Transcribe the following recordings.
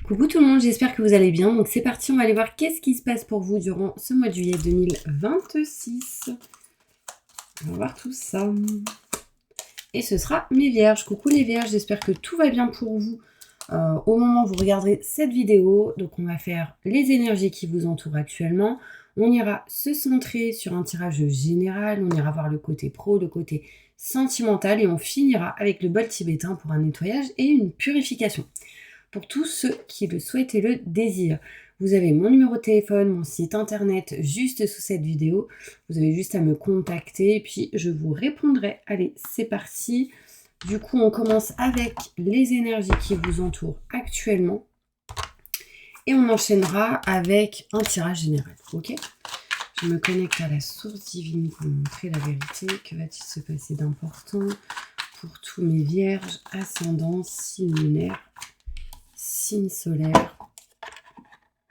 Coucou tout le monde, j'espère que vous allez bien. Donc c'est parti, on va aller voir qu'est-ce qui se passe pour vous durant ce mois de juillet 2026. On va voir tout ça. Et ce sera mes vierges. Coucou les vierges, j'espère que tout va bien pour vous au moment où vous regarderez cette vidéo. Donc on va faire les énergies qui vous entourent actuellement. On ira se centrer sur un tirage général. On ira voir le côté pro, le côté sentimental. Et on finira avec le bol tibétain pour un nettoyage et une purification. Pour tous ceux qui le souhaitent et le désirent. Vous avez mon numéro de téléphone, mon site internet juste sous cette vidéo. Vous avez juste à me contacter et puis je vous répondrai. Allez, c'est parti. Du coup, on commence avec les énergies qui vous entourent actuellement. Et on enchaînera avec un tirage général. Ok ? Je me connecte à la source divine pour vous montrer la vérité. Que va-t-il se passer d'important pour tous mes vierges, ascendants, signes lunaires, signe solaire,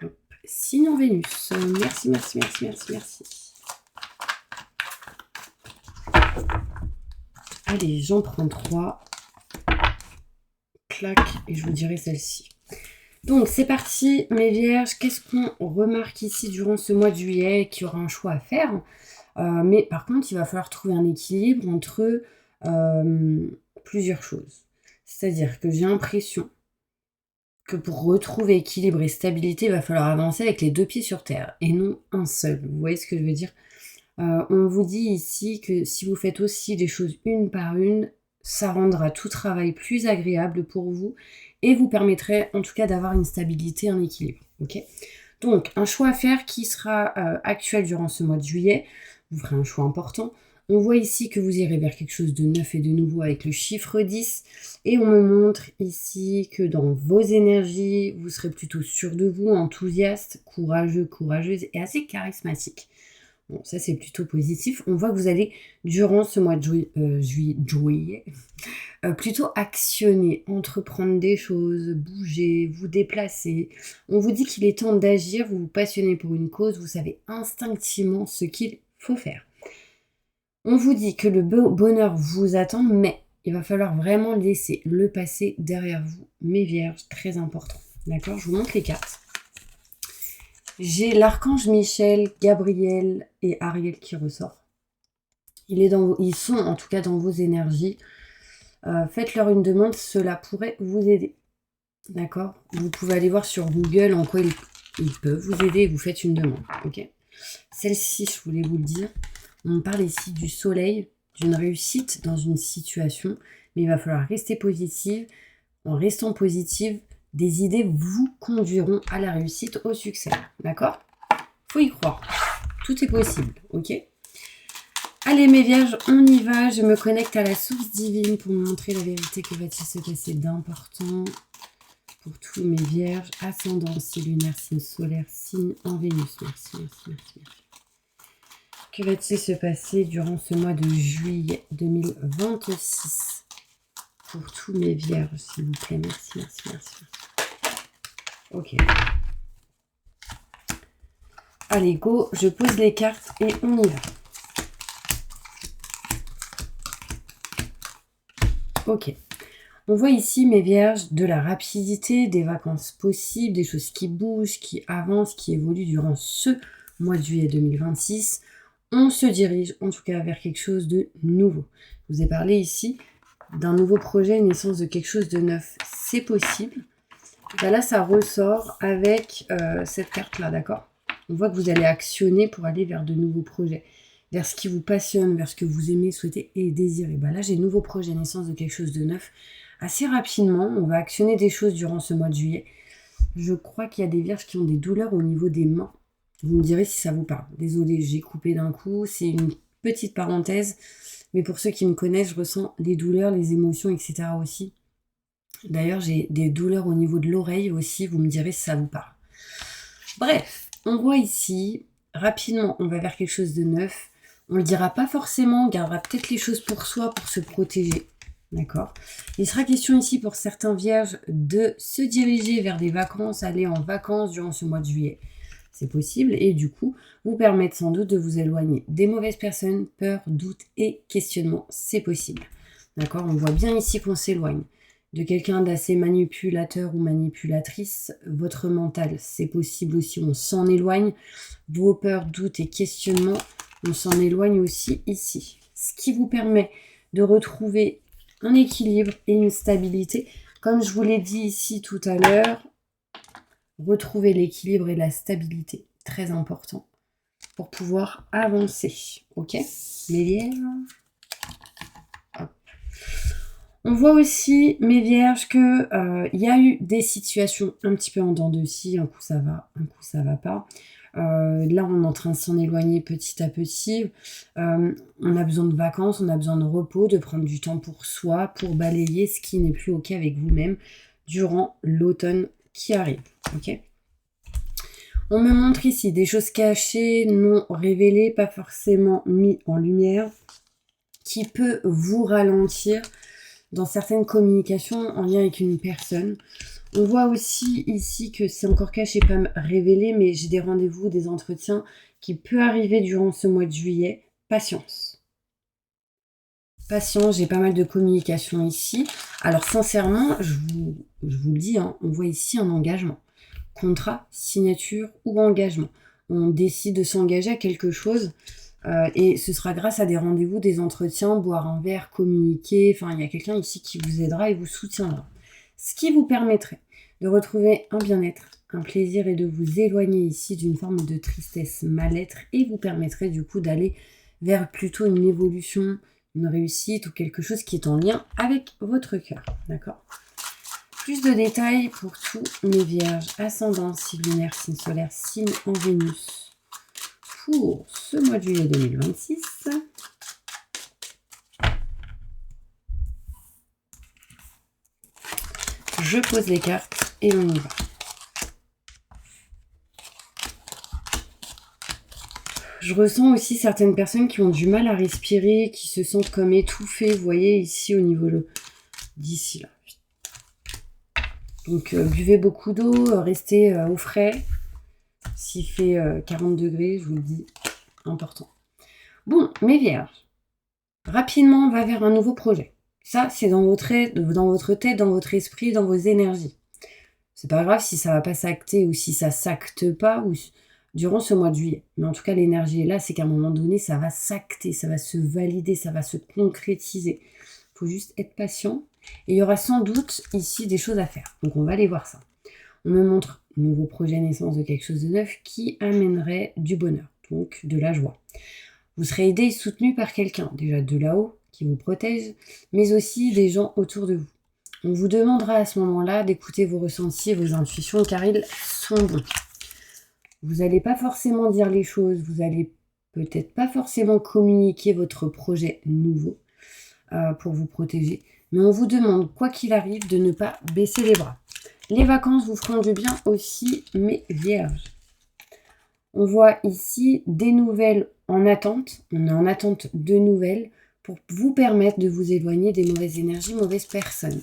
hop, signe en Vénus. Merci, merci, merci, merci, merci. Allez, j'en prends 3. Clac, et je vous dirai celle-ci. Donc, c'est parti, mes vierges. Qu'est-ce qu'on remarque ici durant ce mois de juillet qu'il y aura un choix à faire mais par contre, il va falloir trouver un équilibre entre plusieurs choses. C'est-à-dire que j'ai l'impression que pour retrouver équilibre et stabilité, il va falloir avancer avec les 2 pieds sur terre et non un seul. Vous voyez ce que je veux dire ? On vous dit ici que si vous faites aussi les choses une par une, ça rendra tout travail plus agréable pour vous et vous permettrait en tout cas d'avoir une stabilité, un équilibre. Ok ? Donc, un choix à faire qui sera actuel durant ce mois de juillet. Vous ferez un choix important. On voit ici que vous irez vers quelque chose de neuf et de nouveau avec le chiffre 10. Et on me montre ici que dans vos énergies, vous serez plutôt sûr de vous, enthousiaste, courageux, courageuse et assez charismatique. Bon, ça c'est plutôt positif. On voit que vous allez, durant ce mois de juillet, plutôt actionner, entreprendre des choses, bouger, vous déplacer. On vous dit qu'il est temps d'agir, vous vous passionnez pour une cause, vous savez instinctivement ce qu'il faut faire. On vous dit que le bonheur vous attend, mais il va falloir vraiment laisser le passé derrière vous. Mes vierges, très important. D'accord ? Je vous montre les cartes. J'ai l'archange Michel, Gabriel et Ariel qui ressort. Ils sont en tout cas dans vos énergies. Faites-leur une demande, cela pourrait vous aider. D'accord ? Vous pouvez aller voir sur Google en quoi ils peuvent vous aider et vous faites une demande. Ok ? Celle-ci, je voulais vous le dire. On parle ici du soleil, d'une réussite dans une situation, mais il va falloir rester positive. En restant positive, des idées vous conduiront à la réussite, au succès. D'accord ? Faut y croire. Tout est possible, ok ? Allez mes vierges, on y va. Je me connecte à la source divine pour me montrer la vérité. Que va-t-il se passer d'important pour tous mes vierges, ascendant, signe lunaire, signe solaire, signe en Vénus. Merci, merci, merci, merci. Que va-t-il se passer durant ce mois de juillet 2026 pour tous mes vierges, s'il vous plaît. Merci, merci, merci, merci. Ok. Allez, go, je pose les cartes et on y va. Ok. On voit ici, mes vierges, de la rapidité, des vacances possibles, des choses qui bougent, qui avancent, qui évoluent durant ce mois de juillet 2026. On se dirige en tout cas vers quelque chose de nouveau. Je vous ai parlé ici d'un nouveau projet, naissance de quelque chose de neuf. C'est possible. Ben là, ça ressort avec cette carte-là, d'accord ? On voit que vous allez actionner pour aller vers de nouveaux projets, vers ce qui vous passionne, vers ce que vous aimez, souhaitez et désirez. Ben là, j'ai nouveau projet, naissance de quelque chose de neuf. Assez rapidement, on va actionner des choses durant ce mois de juillet. Je crois qu'il y a des vierges qui ont des douleurs au niveau des mains. Vous me direz si ça vous parle. Désolée, j'ai coupé d'un coup. C'est une petite parenthèse. Mais pour ceux qui me connaissent, je ressens les douleurs, les émotions, etc. aussi. D'ailleurs, j'ai des douleurs au niveau de l'oreille aussi. Vous me direz si ça vous parle. Bref, on voit ici, rapidement, on va vers quelque chose de neuf. On ne le dira pas forcément. On gardera peut-être les choses pour soi, pour se protéger. D'accord ? Il sera question ici pour certains vierges de se diriger vers des vacances, aller en vacances durant ce mois de juillet. C'est possible et du coup, vous permettre sans doute de vous éloigner des mauvaises personnes, peurs, doutes et questionnements. C'est possible. D'accord ? On voit bien ici qu'on s'éloigne. de quelqu'un d'assez manipulateur ou manipulatrice, votre mental, c'est possible aussi, on s'en éloigne. Vos peurs, doutes et questionnements, on s'en éloigne aussi ici. Ce qui vous permet de retrouver un équilibre et une stabilité. Comme je vous l'ai dit ici tout à l'heure, retrouver l'équilibre et la stabilité, très important, pour pouvoir avancer. Ok, mes vierges. Hop. On voit aussi, mes vierges, que y a eu des situations un petit peu en dents de scie, un coup ça va, un coup ça va pas. Là, on est en train de s'en éloigner petit à petit. On a besoin de vacances, on a besoin de repos, de prendre du temps pour soi, pour balayer ce qui n'est plus OK avec vous-même durant l'automne qui arrive. Ok. On me montre ici des choses cachées, non révélées, pas forcément mis en lumière, qui peut vous ralentir dans certaines communications en lien avec une personne. On voit aussi ici que c'est encore caché, pas révélé, mais j'ai des rendez-vous, des entretiens qui peuvent arriver durant ce mois de juillet. Patience. Patience, j'ai pas mal de communication ici. Alors sincèrement, je vous le dis, hein, on voit ici un engagement. Contrat, signature ou engagement. On décide de s'engager à quelque chose et ce sera grâce à des rendez-vous, des entretiens, boire un verre, communiquer. Enfin, il y a quelqu'un ici qui vous aidera et vous soutiendra. Ce qui vous permettrait de retrouver un bien-être, un plaisir et de vous éloigner ici d'une forme de tristesse, mal-être et vous permettrait du coup d'aller vers plutôt une évolution, une réussite ou quelque chose qui est en lien avec votre cœur. D'accord ? Plus de détails pour tous mes vierges, ascendant, signe lunaire, signe solaire, signe en Vénus. Pour ce mois de juillet 2026. Je pose les cartes et on y va. Je ressens aussi certaines personnes qui ont du mal à respirer, qui se sentent comme étouffées, vous voyez ici au niveau d'ici là. Donc buvez beaucoup d'eau, restez au frais. S'il fait 40 degrés, je vous le dis, important. Bon, mes vierges, rapidement, on va vers un nouveau projet. Ça, c'est dans votre tête, dans votre esprit, dans vos énergies. C'est pas grave si ça va pas s'acter ou si ça s'acte pas ou durant ce mois de juillet. Mais en tout cas, l'énergie est là, c'est qu'à un moment donné, ça va s'acter, ça va se valider, ça va se concrétiser. Il faut juste être patient. Et il y aura sans doute ici des choses à faire. Donc on va aller voir ça. On me montre un nouveau projet naissance de quelque chose de neuf qui amènerait du bonheur, donc de la joie. Vous serez aidé et soutenu par quelqu'un, déjà de là-haut, qui vous protège, mais aussi des gens autour de vous. On vous demandera à ce moment-là d'écouter vos ressentis et vos intuitions car ils sont bons. Vous n'allez pas forcément dire les choses, vous n'allez peut-être pas forcément communiquer votre projet nouveau pour vous protéger, mais on vous demande, quoi qu'il arrive, de ne pas baisser les bras. Les vacances vous feront du bien aussi, mes vierges. On voit ici des nouvelles en attente. On est en attente de nouvelles pour vous permettre de vous éloigner des mauvaises énergies, mauvaises personnes.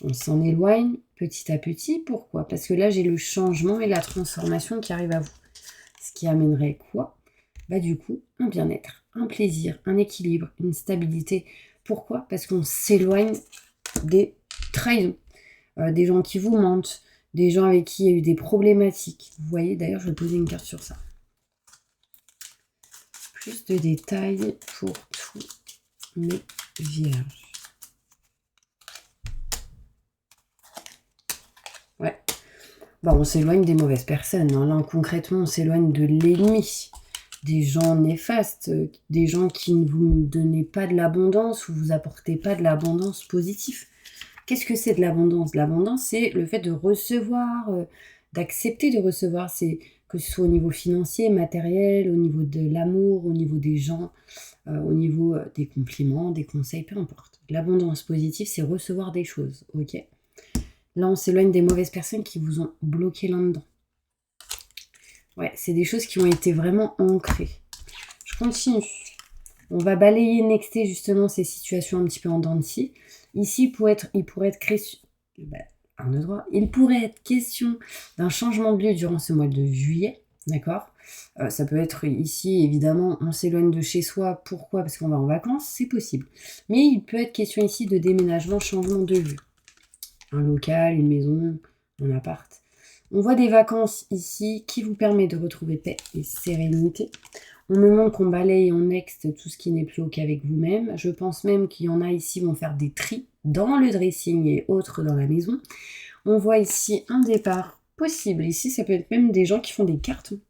On s'en éloigne petit à petit. Pourquoi ? Parce que là, j'ai le changement et la transformation qui arrivent à vous. Ce qui amènerait quoi ? Du coup, un bien-être, un plaisir, un équilibre, une stabilité. Pourquoi ? Parce qu'on s'éloigne des trahisons, des gens qui vous mentent, des gens avec qui il y a eu des problématiques. Vous voyez, d'ailleurs, je vais poser une carte sur ça. Plus de détails pour tous mes vierges. Ouais. On s'éloigne des mauvaises personnes. Hein. Là, concrètement, on s'éloigne de l'ennemi. Des gens néfastes, des gens qui ne vous donnent pas de l'abondance ou vous apportez pas de l'abondance positive. Qu'est-ce que c'est de l'abondance ? L'abondance, c'est le fait de recevoir, d'accepter de recevoir. C'est que ce soit au niveau financier, matériel, au niveau de l'amour, au niveau des gens, au niveau des compliments, des conseils, peu importe. L'abondance positive, c'est recevoir des choses, ok ? Là, on s'éloigne des mauvaises personnes qui vous ont bloqué là-dedans. Ouais, c'est des choses qui ont été vraiment ancrées. Je continue. On va balayer, nexter justement ces situations un petit peu en dents de scie. Ici, il pourrait être question d'un changement de lieu durant ce mois de juillet. D'accord ? Ça peut être ici, évidemment, on s'éloigne de chez soi. Pourquoi ? Parce qu'on va en vacances, c'est possible. Mais il peut être question ici de déménagement, changement de lieu. un local, une maison, un appart. On voit des vacances ici qui vous permet de retrouver paix et sérénité. On me montre qu'on balaye et on nexte tout ce qui n'est plus OK avec vous-même. Je pense même qu'il y en a ici qui vont faire des tris dans le dressing et autres dans la maison. On voit ici un départ possible. Ici, ça peut être même des gens qui font des cartons.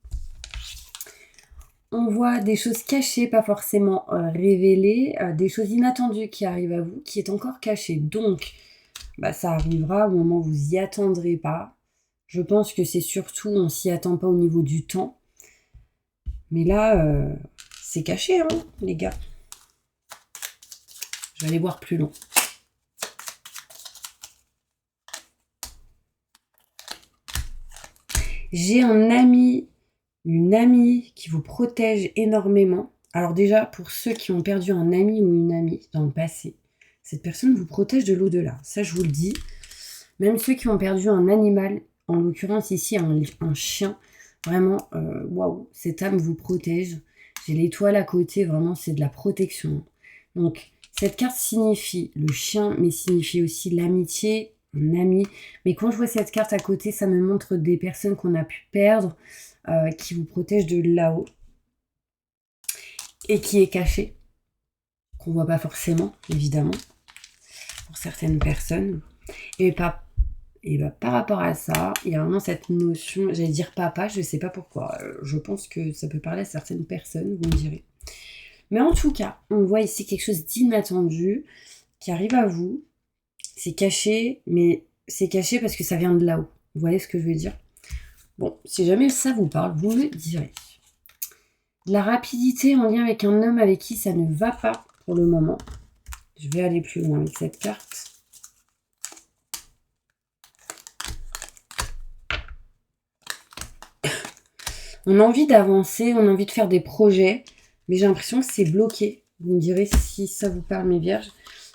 On voit des choses cachées, pas forcément révélées, des choses inattendues qui arrivent à vous, qui est encore cachées. Donc, ça arrivera au moment où vous y attendrez pas. Je pense que c'est surtout, on s'y attend pas au niveau du temps. Mais là, c'est caché, hein, les gars. Je vais aller voir plus loin. J'ai un ami, une amie qui vous protège énormément. Alors déjà, pour ceux qui ont perdu un ami ou une amie dans le passé, cette personne vous protège de l'au-delà. Ça, je vous le dis. Même ceux qui ont perdu un animal, en l'occurrence ici un chien, vraiment, waouh, cette âme vous protège. J'ai l'étoile à côté, vraiment, c'est de la protection. Donc, cette carte signifie le chien, mais signifie aussi l'amitié, un ami. Mais quand je vois cette carte à côté, ça me montre des personnes qu'on a pu perdre, qui vous protègent de là-haut et qui est caché, qu'on voit pas forcément, évidemment, pour certaines personnes. Et par rapport à ça, il y a vraiment cette notion, j'allais dire papa, je sais pas pourquoi, je pense que ça peut parler à certaines personnes, vous me direz. Mais en tout cas, on voit ici quelque chose d'inattendu qui arrive à vous. C'est caché, mais c'est caché parce que ça vient de là-haut. Vous voyez ce que je veux dire? Bon, si jamais ça vous parle, vous me direz. De la rapidité en lien avec un homme avec qui ça ne va pas pour le moment. Je vais aller plus loin avec cette carte. On a envie d'avancer, on a envie de faire des projets, mais j'ai l'impression que c'est bloqué. Vous me direz si ça vous parle, mes vierges.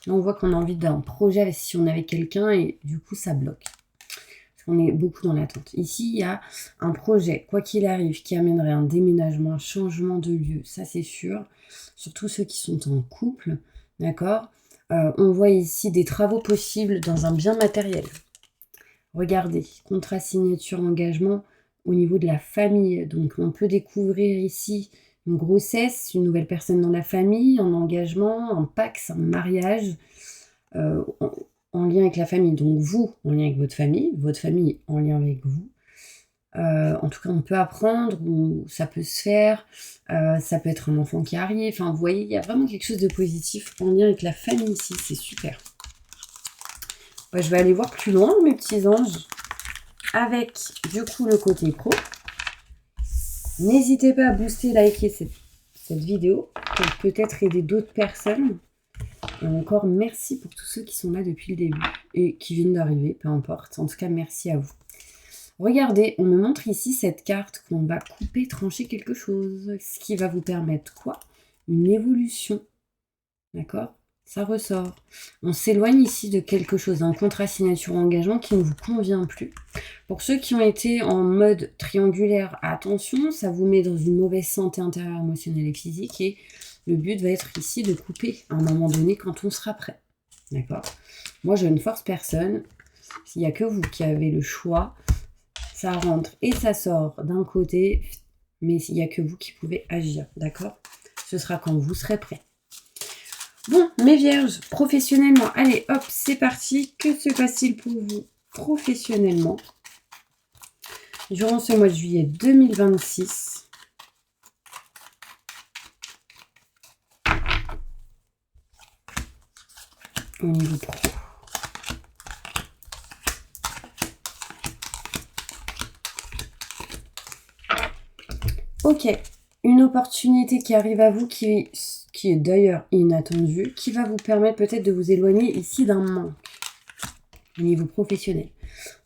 Là, on voit qu'on a envie d'un projet si on est avec quelqu'un et du coup, ça bloque. Parce qu'on est beaucoup dans l'attente. Ici, il y a un projet, quoi qu'il arrive, qui amènerait un déménagement, un changement de lieu, ça c'est sûr. Surtout ceux qui sont en couple, d'accord? On voit ici des travaux possibles dans un bien matériel. Regardez, contrat, signature, engagement au niveau de la famille. Donc, on peut découvrir ici une grossesse, une nouvelle personne dans la famille, un engagement, un pax, un mariage en lien avec la famille. Donc, vous, en lien avec votre famille en lien avec vous. En tout cas, on peut apprendre, ou ça peut se faire, ça peut être un enfant qui arrive. Enfin, vous voyez, il y a vraiment quelque chose de positif en lien avec la famille ici. C'est super. Je vais aller voir plus loin, mes petits anges, avec du coup le côté pro. N'hésitez pas à booster, liker cette vidéo pour peut-être aider d'autres personnes. Et encore, merci pour tous ceux qui sont là depuis le début et qui viennent d'arriver, peu importe. En tout cas, merci à vous. Regardez, on me montre ici cette carte qu'on va couper, trancher quelque chose. Ce qui va vous permettre quoi? Une évolution. D'accord? Ça ressort. On s'éloigne ici de quelque chose, d'un contrat, signature, engagement qui ne vous convient plus. Pour ceux qui ont été en mode triangulaire, attention, ça vous met dans une mauvaise santé intérieure, émotionnelle et physique. Et le but va être ici de couper à un moment donné quand on sera prêt. D'accord? Moi, je ne force personne. S'il n'y a que vous qui avez le choix, ça rentre et ça sort d'un côté, mais il n'y a que vous qui pouvez agir. D'accord? Ce sera quand vous serez prêt. Bon, mes vierges, professionnellement, allez, hop, c'est parti. Que se passe-t-il pour vous professionnellement durant ce mois de juillet 2026? Au niveau pro. Ok, une opportunité qui arrive à vous qui est d'ailleurs inattendue, qui va vous permettre peut-être de vous éloigner ici d'un manque au niveau professionnel.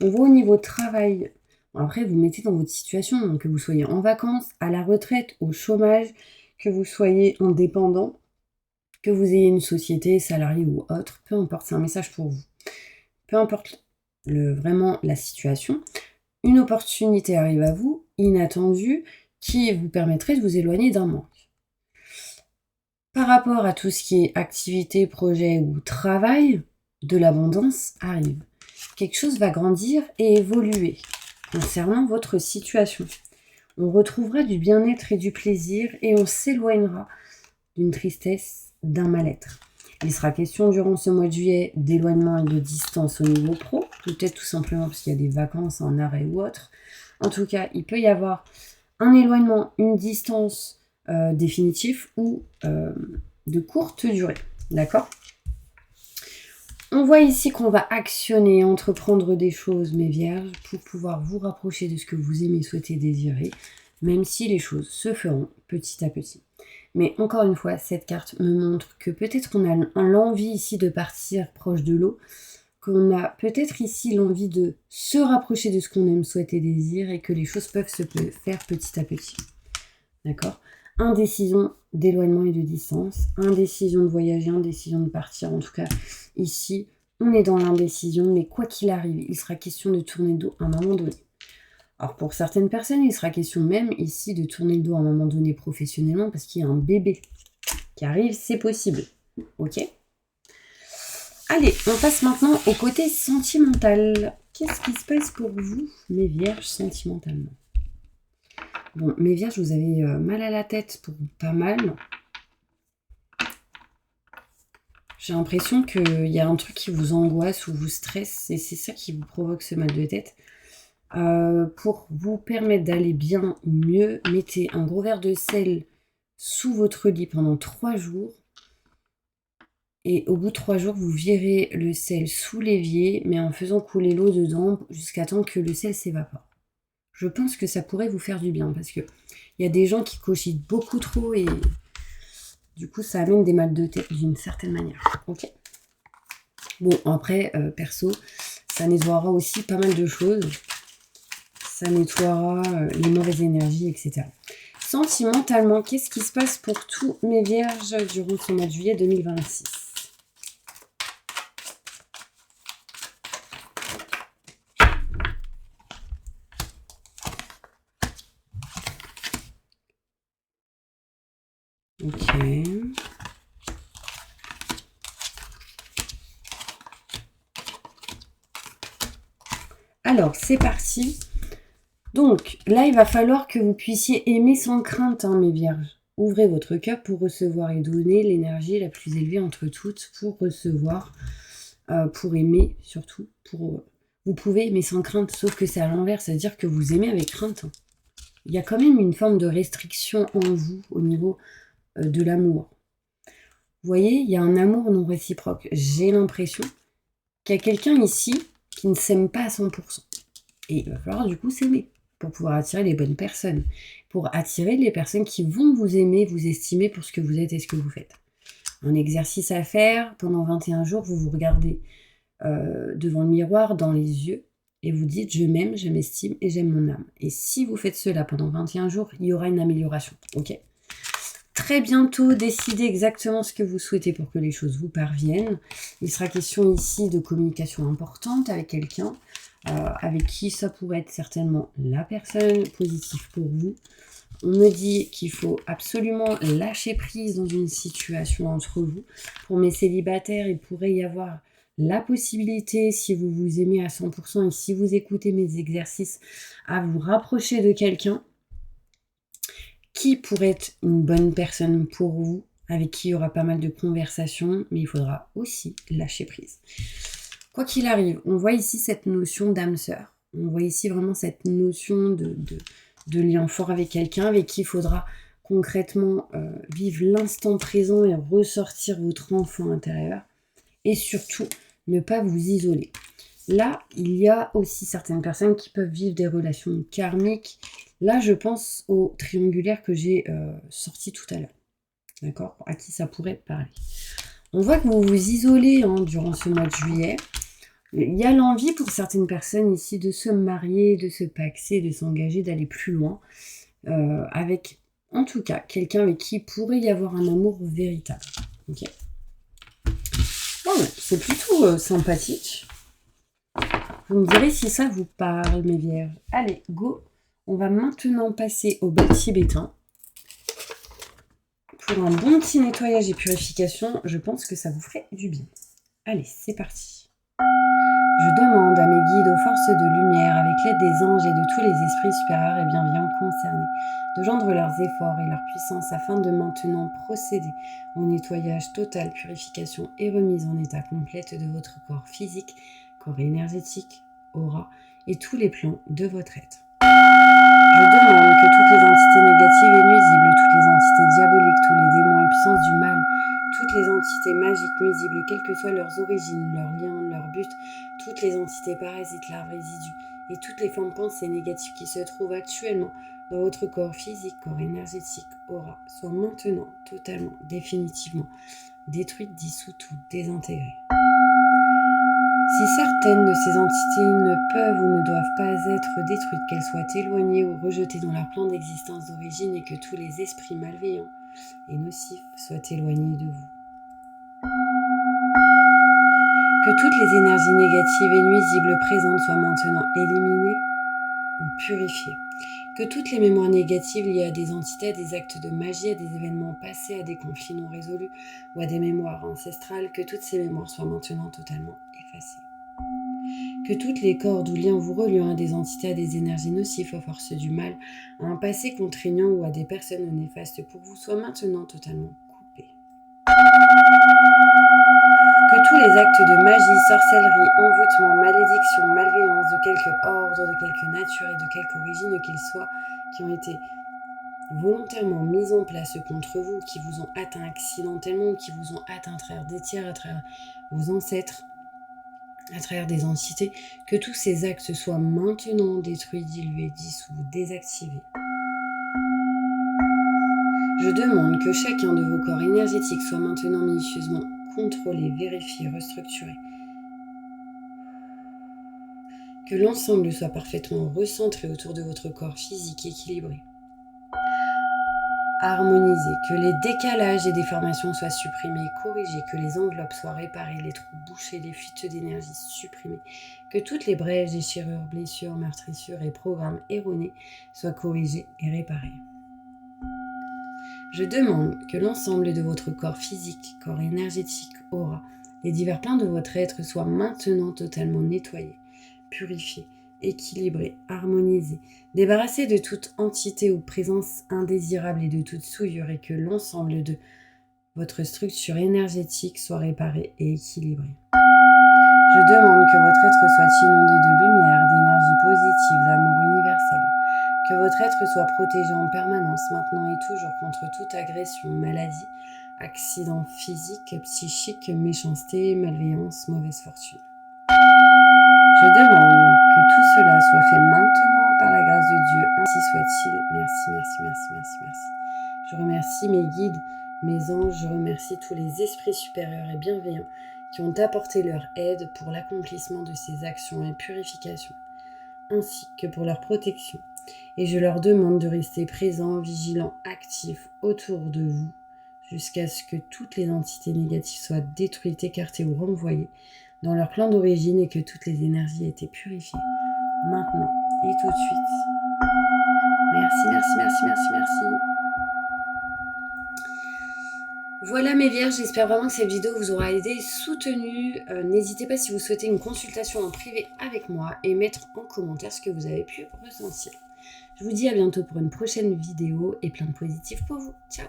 On voit au niveau travail, après vous mettez dans votre situation, donc que vous soyez en vacances, à la retraite, au chômage, que vous soyez indépendant, que vous ayez une société, salarié ou autre, peu importe, c'est un message pour vous. Peu importe vraiment la situation, une opportunité arrive à vous, inattendue, qui vous permettrait de vous éloigner d'un manque. Par rapport à tout ce qui est activité, projet ou travail, de l'abondance arrive. quelque chose va grandir et évoluer concernant votre situation. On retrouvera du bien-être et du plaisir et on s'éloignera d'une tristesse, d'un mal-être. Il sera question durant ce mois de juillet d'éloignement et de distance au niveau pro, peut-être tout simplement parce qu'il y a des vacances en arrêt ou autre. En tout cas, il peut y avoir un éloignement, une distance définitive ou de courte durée. D'accord ? On voit ici qu'on va actionner, entreprendre des choses, mes vierges, pour pouvoir vous rapprocher de ce que vous aimez, souhaitez, désirer, même si les choses se feront petit à petit. Mais encore une fois, cette carte me montre que peut-être qu'on a l'envie ici de partir proche de l'eau, qu'on a peut-être ici l'envie de se rapprocher de ce qu'on aime, souhaiter, désirer, et que les choses peuvent se faire petit à petit. D'accord ? Indécision d'éloignement et de distance, indécision de voyager, indécision de partir. En tout cas, ici, on est dans l'indécision, mais quoi qu'il arrive, il sera question de tourner le dos à un moment donné. Alors pour certaines personnes, il sera question même ici de tourner le dos à un moment donné professionnellement parce qu'il y a un bébé qui arrive, c'est possible. Ok ? Allez, on passe maintenant au côté sentimental. Qu'est-ce qui se passe pour vous, mes vierges, sentimentalement ? Bon, mes vierges, vous avez mal à la tête pour pas mal. J'ai l'impression qu'il y a un truc qui vous angoisse ou vous stresse et c'est ça qui vous provoque ce mal de tête. Pour vous permettre d'aller bien ou mieux, mettez un gros verre de sel sous votre lit pendant 3 jours. Et au bout de 3 jours, vous virez le sel sous l'évier, mais en faisant couler l'eau dedans jusqu'à temps que le sel s'évapore. Je pense que ça pourrait vous faire du bien parce que il y a des gens qui cogitent beaucoup trop et du coup, ça amène des mal de tête d'une certaine manière. Ok. Bon, après, perso, ça nettoiera aussi pas mal de choses. Ça nettoiera les mauvaises énergies, etc. Sentimentalement, qu'est-ce qui se passe pour tous mes vierges durant ce mois de juillet 2026 ? Ok. Alors, c'est parti. Donc, là, il va falloir que vous puissiez aimer sans crainte, hein, mes vierges. Ouvrez votre cœur pour recevoir et donner l'énergie la plus élevée entre toutes pour recevoir, pour aimer surtout. Vous pouvez aimer sans crainte, sauf que c'est à l'envers, c'est-à-dire que vous aimez avec crainte. Il y a quand même une forme de restriction en vous au niveau de l'amour. Vous voyez, il y a un amour non réciproque. J'ai l'impression qu'il y a quelqu'un ici qui ne s'aime pas à 100%. Et il va falloir du coup s'aimer pour pouvoir attirer les bonnes personnes, pour attirer les personnes qui vont vous aimer, vous estimer pour ce que vous êtes et ce que vous faites. Un exercice à faire, pendant 21 jours, vous vous regardez devant le miroir, dans les yeux, et vous dites « je m'aime, je m'estime et j'aime mon âme ». Et si vous faites cela pendant 21 jours, il y aura une amélioration. Ok ? Très bientôt, décidez exactement ce que vous souhaitez pour que les choses vous parviennent. Il sera question ici de communication importante avec quelqu'un, avec qui ça pourrait être certainement la personne positive pour vous. On me dit qu'il faut absolument lâcher prise dans une situation entre vous. Pour mes célibataires, il pourrait y avoir la possibilité, si vous vous aimez à 100% et si vous écoutez mes exercices, à vous rapprocher de quelqu'un qui pourrait être une bonne personne pour vous, avec qui il y aura pas mal de conversations, mais il faudra aussi lâcher prise. Quoi qu'il arrive, on voit ici cette notion d'âme sœur. On voit ici vraiment cette notion de lien fort avec quelqu'un avec qui il faudra concrètement vivre l'instant présent et ressortir votre enfant intérieur. Et surtout, ne pas vous isoler. Là, il y a aussi certaines personnes qui peuvent vivre des relations karmiques. Là, je pense au triangulaire que j'ai sorti tout à l'heure. D'accord ? À qui ça pourrait parler. On voit que vous vous isolez durant ce mois de juillet. Il y a l'envie pour certaines personnes ici de se marier, de se paxer, de s'engager, d'aller plus loin. Avec, en tout cas, quelqu'un avec qui pourrait y avoir un amour véritable. Ok ? Bon, c'est plutôt sympathique. Vous me direz si ça vous parle, mes vierges. Allez, go. On va maintenant passer au bol tibétain. Pour un bon petit nettoyage et purification, je pense que ça vous ferait du bien. Allez, c'est parti. Je demande à mes guides, aux forces de lumière, avec l'aide des anges et de tous les esprits supérieurs et bienveillants concernés, de joindre leurs efforts et leur puissance afin de maintenant procéder au nettoyage total, purification et remise en état complète de votre corps physique, corps énergétique, aura et tous les plans de votre être. Je demande que toutes les entités négatives et nuisibles, toutes les entités diaboliques, tous les démons et puissances du mal, toutes les entités magiques nuisibles, quelles que soient leurs origines, leurs liens, leurs buts, toutes les entités parasites, larves, résidus et toutes les formes de pensées négatives qui se trouvent actuellement dans votre corps physique, corps énergétique, aura, soient maintenant totalement, définitivement détruites, dissoutes ou désintégrées. Si certaines de ces entités ne peuvent ou ne doivent pas être détruites, qu'elles soient éloignées ou rejetées dans leur plan d'existence d'origine et que tous les esprits malveillants et nocifs soient éloignés de vous. Que toutes les énergies négatives et nuisibles présentes soient maintenant éliminées ou purifiées. Que toutes les mémoires négatives liées à des entités, à des actes de magie, à des événements passés, à des conflits non résolus ou à des mémoires ancestrales, que toutes ces mémoires soient maintenant totalement effacées. Que toutes les cordes ou liens vous reliant à des entités, à des énergies nocives, aux forces du mal, à un passé contraignant ou à des personnes néfastes pour vous soient maintenant totalement coupés. Que tous les actes de magie, sorcellerie, envoûtement, malédiction, malveillance de quelque ordre, de quelque nature et de quelque origine qu'ils soient, qui ont été volontairement mis en place contre vous, qui vous ont atteint accidentellement ou qui vous ont atteint à travers des tiers, à travers vos ancêtres, à travers des entités, que tous ces actes soient maintenant détruits, dilués, dissous, désactivés. Je demande que chacun de vos corps énergétiques soit maintenant minutieusement contrôlé, vérifié, restructuré. Que l'ensemble soit parfaitement recentré autour de votre corps physique équilibré. Harmonisé, que les décalages et déformations soient supprimés, corrigés, que les enveloppes soient réparées, les trous bouchés, les fuites d'énergie supprimées, que toutes les brèches, déchirures, blessures, meurtrissures et programmes erronés soient corrigés et réparés. Je demande que l'ensemble de votre corps physique, corps énergétique, aura, les divers plans de votre être soient maintenant totalement nettoyés, purifiés, équilibré, harmonisé, débarrassé de toute entité ou présence indésirable et de toute souillure et que l'ensemble de votre structure énergétique soit réparé et équilibré. Je demande que votre être soit inondé de lumière, d'énergie positive, d'amour universel, que votre être soit protégé en permanence, maintenant et toujours contre toute agression, maladie, accident physique, psychique, méchanceté, malveillance, mauvaise fortune. Je demande que tout cela soit fait maintenant par la grâce de Dieu, ainsi soit-il. Merci, merci, merci, merci, merci. Je remercie mes guides, mes anges, je remercie tous les esprits supérieurs et bienveillants qui ont apporté leur aide pour l'accomplissement de ces actions et purifications, ainsi que pour leur protection. Et je leur demande de rester présents, vigilants, actifs autour de vous, jusqu'à ce que toutes les entités négatives soient détruites, écartées ou renvoyées dans leur plan d'origine et que toutes les énergies aient été purifiées, maintenant et tout de suite. Merci, merci, merci, merci, merci. Voilà mes vierges, j'espère vraiment que cette vidéo vous aura aidé et soutenu. N'hésitez pas si vous souhaitez une consultation en privé avec moi et mettre en commentaire ce que vous avez pu ressentir. Je vous dis à bientôt pour une prochaine vidéo et plein de positifs pour vous. Ciao.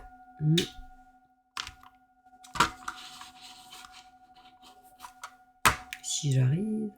Si j'arrive...